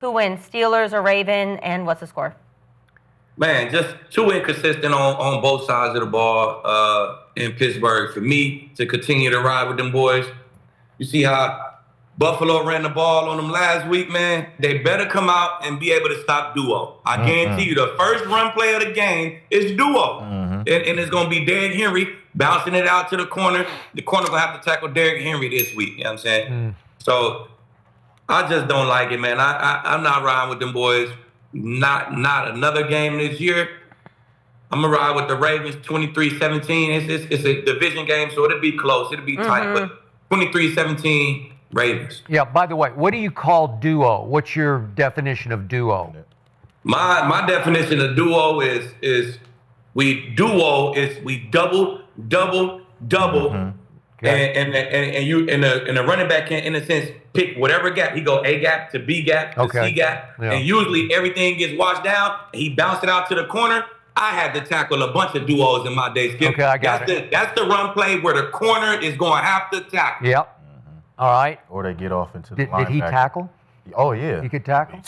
Who wins, Steelers or Raven, and what's the score? Man, just too inconsistent on both sides of the ball in Pittsburgh for me to continue to ride with them boys. You see how Buffalo ran the ball on them last week, man. They better come out and be able to stop Duo. I guarantee you the first run play of the game is Duo. And it's going to be Derrick Henry bouncing it out to the corner. The corner going to have to tackle Derrick Henry this week. You know what I'm saying? So I just don't like it, man. I'm not riding with them boys. Not another game this year. I'm going to ride with the Ravens 23-17. It's a division game, so it'll be close. It'll be tight, but 23-17 Ravens. Yeah, by the way, what do you call duo? What's your definition of duo? My definition of duo is we double, Okay. and you and the running back can, in a sense, pick whatever gap. He go A gap to B gap to C gap, and usually everything gets washed down. And he bounced it out to the corner. I had to tackle a bunch of duos in my day, Skip. Okay, I got it. That's the run play where the corner is going to have to tackle. Yep. All right. Or they get off into the linebacker. Did he tackle? Oh, yeah. He could tackle?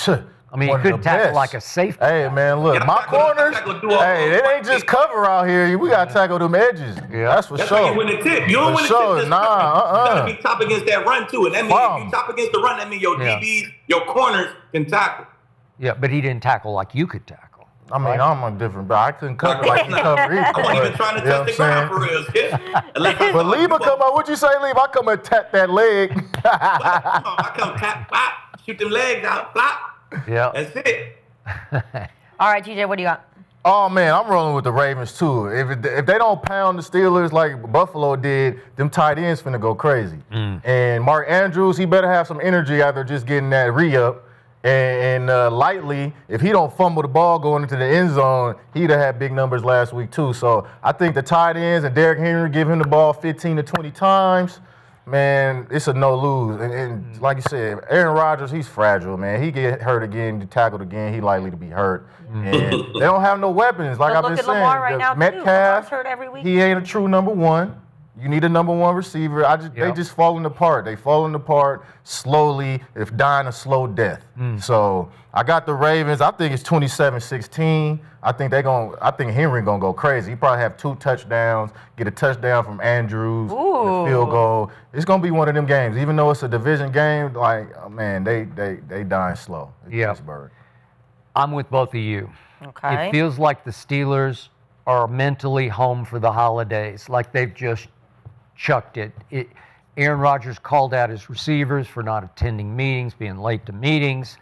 I mean, he could tackle like a safety. Hey, man, look, my corners, hey, it ain't just cover out here. We got to tackle them edges. Yeah. That's for sure. That's why you win the tip. You don't win the tip. You got to be top against that run, too. And that means if you top against the run, that means your DBs, your corners can tackle. Yeah, but he didn't tackle like you could tackle. I mean, I'm a different, but I couldn't cover like you cover either. I wasn't even trying to touch the ground for real, Skip. But Leva come out, what'd you say, Leva? I come and tap that leg. I come tap, flop, shoot them legs out, flop. Yeah. That's it. All right, TJ, what do you got? Oh, man, I'm rolling with the Ravens, too. If they don't pound the Steelers like Buffalo did, them tight ends finna go crazy. And Mark Andrews, he better have some energy after just getting that re-up. And Lightly, if he don't fumble the ball going into the end zone, he'd have had big numbers last week, too. So I think the tight ends and Derrick Henry give him the ball 15 to 20 times. Man, it's a no-lose. And like you said, Aaron Rodgers, he's fragile, man. He get hurt again, get tackled again, he likely to be hurt. And they don't have no weapons, like I've been saying. Lamar right now, Metcalf, hurt every week. he ain't a true number one. You need a number one receiver. They just falling apart. They falling apart slowly, if dying a slow death. So I got the Ravens. I think it's 27-16. I think Henry gonna go crazy. He probably have 2 touchdowns, get a touchdown from Andrews, a field goal. It's gonna be one of them games. Even though it's a division game, like man, they dying slow. Pittsburgh. I'm with both of you. Okay. It feels like the Steelers are mentally home for the holidays, like they've just chucked it. Aaron Rodgers called out his receivers for not attending meetings, being late to meetings,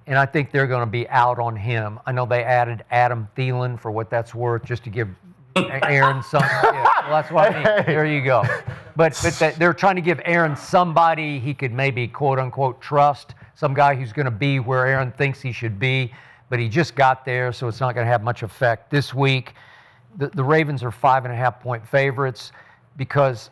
and I think they're going to be out on him. I know they added Adam Thielen for what that's worth, just to give Aaron some. Yeah, well, that's what I mean. There you go. But they're trying to give Aaron somebody he could maybe quote unquote trust, some guy who's going to be where Aaron thinks he should be. But he just got there, so it's not going to have much effect this week. The Ravens are 5.5-point favorites because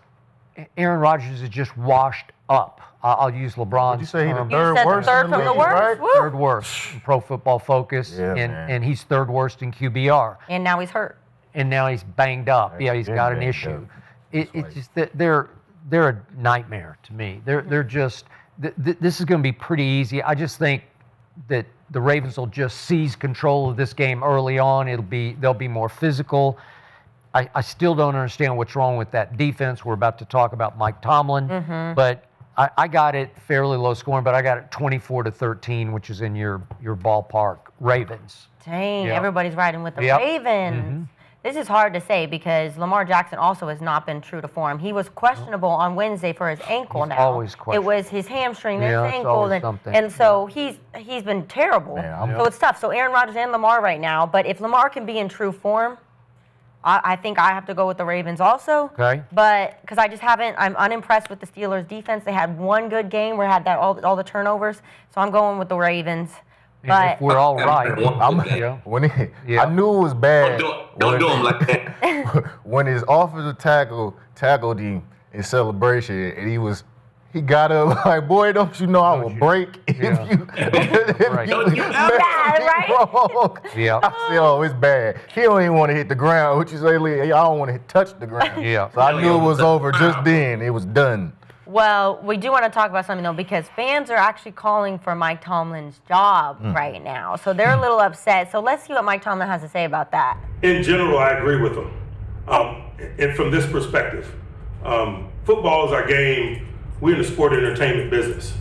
Aaron Rodgers is just washed up. I'll use LeBron's Did you say he's the You third said worst the third in the from the league, worst? right? Woo. third worst in Pro Football Focus, and he's third worst in QBR. And now he's hurt. And now he's banged up. Yeah, he's got an issue. It's just that they're a nightmare to me. They're just this is going to be pretty easy. I just think that the Ravens will just seize control of this game early on. They'll be more physical. I still don't understand what's wrong with that defense. We're about to talk about Mike Tomlin, but I got it fairly low scoring, but I got it 24-13, which is in your ballpark. Ravens. Dang, everybody's riding with the Ravens. This is hard to say because Lamar Jackson also has not been true to form. He was questionable on Wednesday for his ankle. He's always questionable. It was his hamstring, his it's ankle, always something. and so he's been terrible. So it's tough. So Aaron Rodgers and Lamar right now, but if Lamar can be in true form, I think I have to go with the Ravens also. Okay. But because I just haven't, I'm unimpressed with the Steelers' defense. They had one good game where had all the turnovers, so I'm going with the Ravens. But if we're all right, I knew it was bad. Don't do him like that. When his offensive tackle tackled him in celebration, and he got up like, boy, don't you know I will break if you Don't you know that, wrong. Yeah. I said, oh, it's bad. He don't even want to hit the ground. What you say, Lee? I don't want to touch the ground. Yeah. So I knew it was over just then. It was done. Well, we do want to talk about something, though, because fans are actually calling for Mike Tomlin's job right now. So they're a little upset. So let's see what Mike Tomlin has to say about that. In general, I agree with him. And from this perspective, football is our game. We're in the sport entertainment business.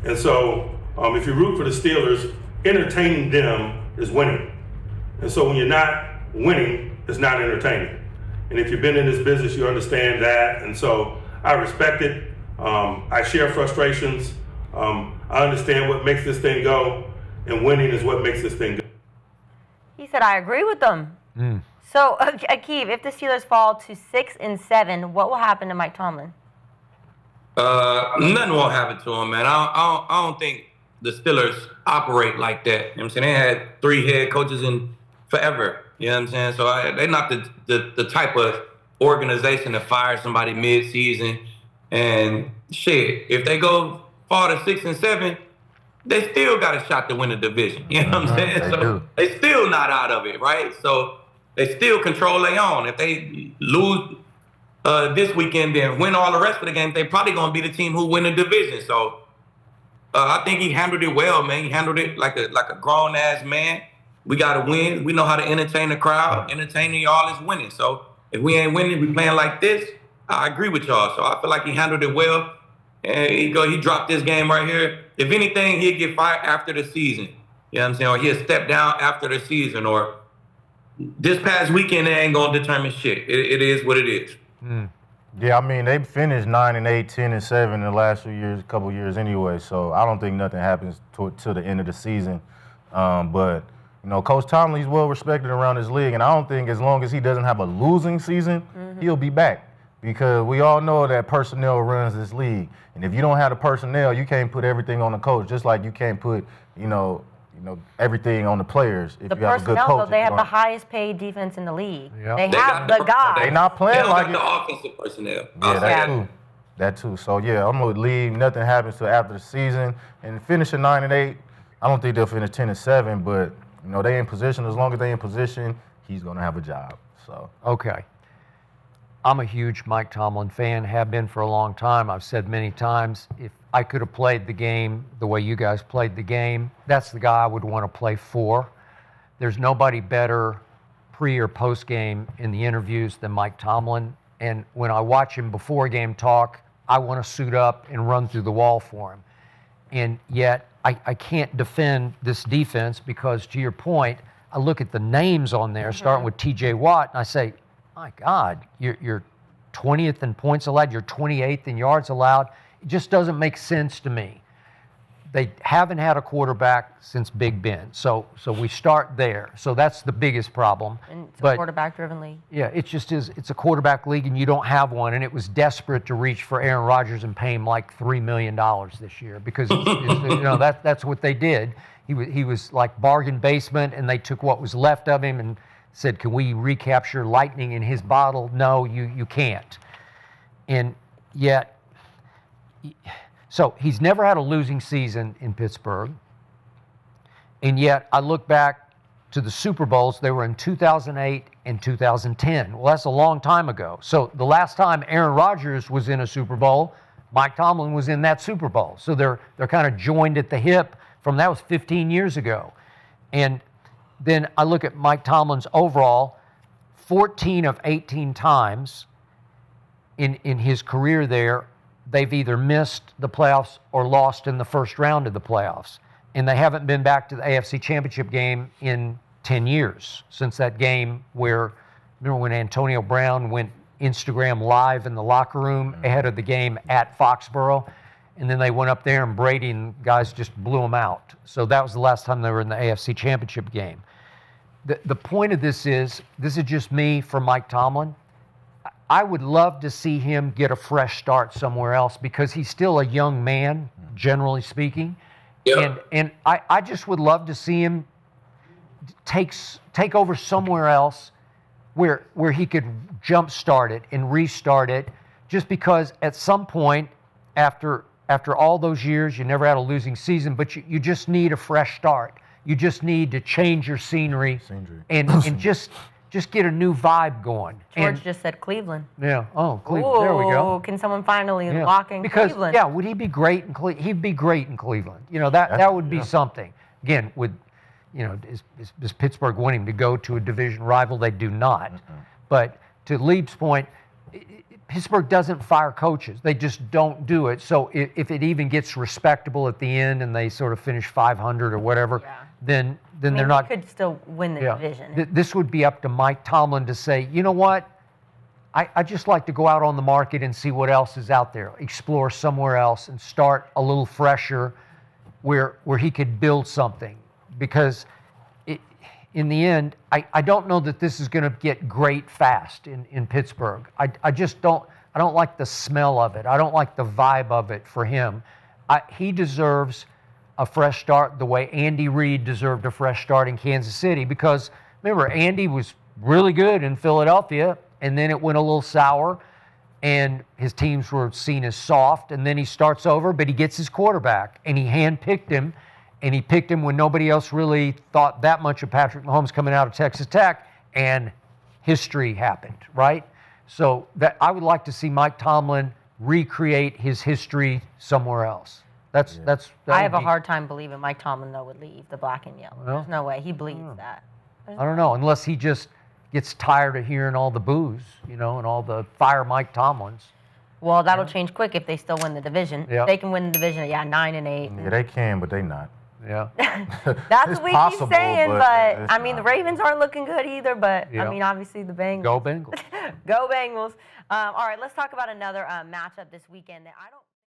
And so if you root for the Steelers, entertaining them is winning. And so when you're not winning, it's not entertaining. And if you've been in this business, you understand that. And so I respect it. I share frustrations. I understand what makes this thing go, and winning is what makes this thing go. He said, I agree with them. So, Akeem, if the Steelers fall to 6-7, what will happen to Mike Tomlin? Nothing will happen to him, man. I don't think the Steelers operate like that. You know what I'm saying? They had 3 head coaches in forever. You know what I'm saying? So they're not the type of organization to fire somebody mid-season. And shit, if they go fall to 6-7, they still got a shot to win the division. You know what I'm saying? They still not out of it, right? So they still control their own. If they lose this weekend and win all the rest of the games, they probably gonna be the team who win the division. So I think he handled it well, man. He handled it like a grown ass man. We gotta win. We know how to entertain the crowd. Entertaining y'all is winning. So if we ain't winning, we playing like this. I agree with y'all. So I feel like he handled it well. And he dropped this game right here. If anything, he'd get fired after the season. You know what I'm saying? Or he'll step down after the season. Or this past weekend, they ain't gonna determine shit. It is what it is. Yeah, I mean, they finished 9-8, 10-7 in the last few years, couple years anyway. So I don't think nothing happens to the end of the season. But you know, Coach Tomlin, he's well respected around this league, and I don't think as long as he doesn't have a losing season, he'll be back. Because we all know that personnel runs this league, and if you don't have the personnel, you can't put everything on the coach. Just like you can't put, you know, everything on the players. If you have a good coach, though, they have the highest paid defense in the league. Yep. They have the guy. They're not playing like it. The offensive personnel. Yeah, that too. So yeah, I'm gonna leave. Nothing happens till after the season, and finishing 9-8. I don't think they'll finish 10-7, but you know they in position. As long as they in position, he's gonna have a job. So Okay. I'm a huge Mike Tomlin fan, have been for a long time. I've said many times, if I could have played the game the way you guys played the game, that's the guy I would want to play for. There's nobody better pre or post game in the interviews than Mike Tomlin. And when I watch him before game talk, I want to suit up and run through the wall for him. And yet I can't defend this defense because, to your point, I look at the names on there, starting with T.J. Watt, and I say, my God, you're 20th in points allowed, you're 28th in yards allowed. It just doesn't make sense to me. They haven't had a quarterback since Big Ben, so we start there. So that's the biggest problem. And it's a quarterback-driven league. Yeah, it's a quarterback league, and you don't have one. And it was desperate to reach for Aaron Rodgers and pay him like $3 million this year because you know that's what they did. He was like bargain basement, and they took what was left of him and said, can we recapture lightning in his bottle? No, you can't. And yet, so he's never had a losing season in Pittsburgh. And yet, I look back to the Super Bowls. They were in 2008 and 2010. Well, that's a long time ago. So the last time Aaron Rodgers was in a Super Bowl, Mike Tomlin was in that Super Bowl. So they're kind of joined at the hip from that was 15 years ago. And then I look at Mike Tomlin's overall, 14 of 18 times in his career there, they've either missed the playoffs or lost in the first round of the playoffs. And they haven't been back to the AFC Championship game in 10 years, since that game where, remember when Antonio Brown went Instagram live in the locker room ahead of the game at Foxborough? And then they went up there and Brady and guys just blew them out. So that was the last time they were in the AFC Championship game. The point of this is just me for Mike Tomlin. I would love to see him get a fresh start somewhere else because he's still a young man, generally speaking. Yeah. And I just would love to see him take over somewhere else where he could jumpstart it and restart it, just because at some point after all those years, you never had a losing season, but you just need a fresh start. You just need to change your scenery and just just get a new vibe going. George just said Cleveland. Yeah. Oh, Cleveland. There we go. Ooh, can someone finally Yeah. lock in because, Cleveland? Yeah, would he be great in Cleveland? He'd be great in Cleveland. You know, that would be something. Again, with, you know, does Pittsburgh want him to go to a division rival? They do not. But to Leap's point, Pittsburgh doesn't fire coaches. They just don't do it. So if it even gets respectable at the end and they sort of finish 500 or whatever, then they're not. They could still win the division. This would be up to Mike Tomlin to say, you know what? I just like to go out on the market and see what else is out there, explore somewhere else, and start a little fresher where he could build something. Because in the end, I don't know that this is going to get great fast in Pittsburgh. I just don't. I don't like the smell of it. I don't like the vibe of it for him. He deserves a fresh start the way Andy Reid deserved a fresh start in Kansas City. Because remember, Andy was really good in Philadelphia, and then it went a little sour, and his teams were seen as soft. And then he starts over, but he gets his quarterback, and he handpicked him. And he picked him when nobody else really thought that much of Patrick Mahomes coming out of Texas Tech, and history happened, right? So that I would like to see Mike Tomlin recreate his history somewhere else. That I have a hard time believing Mike Tomlin, though, would leave the black and yellow. There's no way. He believes that. I don't know, unless he just gets tired of hearing all the boos, you know, and all the fire Mike Tomlins. Well, that'll change quick if they still win the division. Yeah. They can win the division, 9-8. Yeah, they can, but they not. Yeah. That's It's what we possible, keep saying, but but it's I mean, not. the Ravens aren't looking good either, but Yeah. I mean, obviously the Bengals. Go Bengals. Go Bengals. All right, let's talk about another matchup this weekend that I don't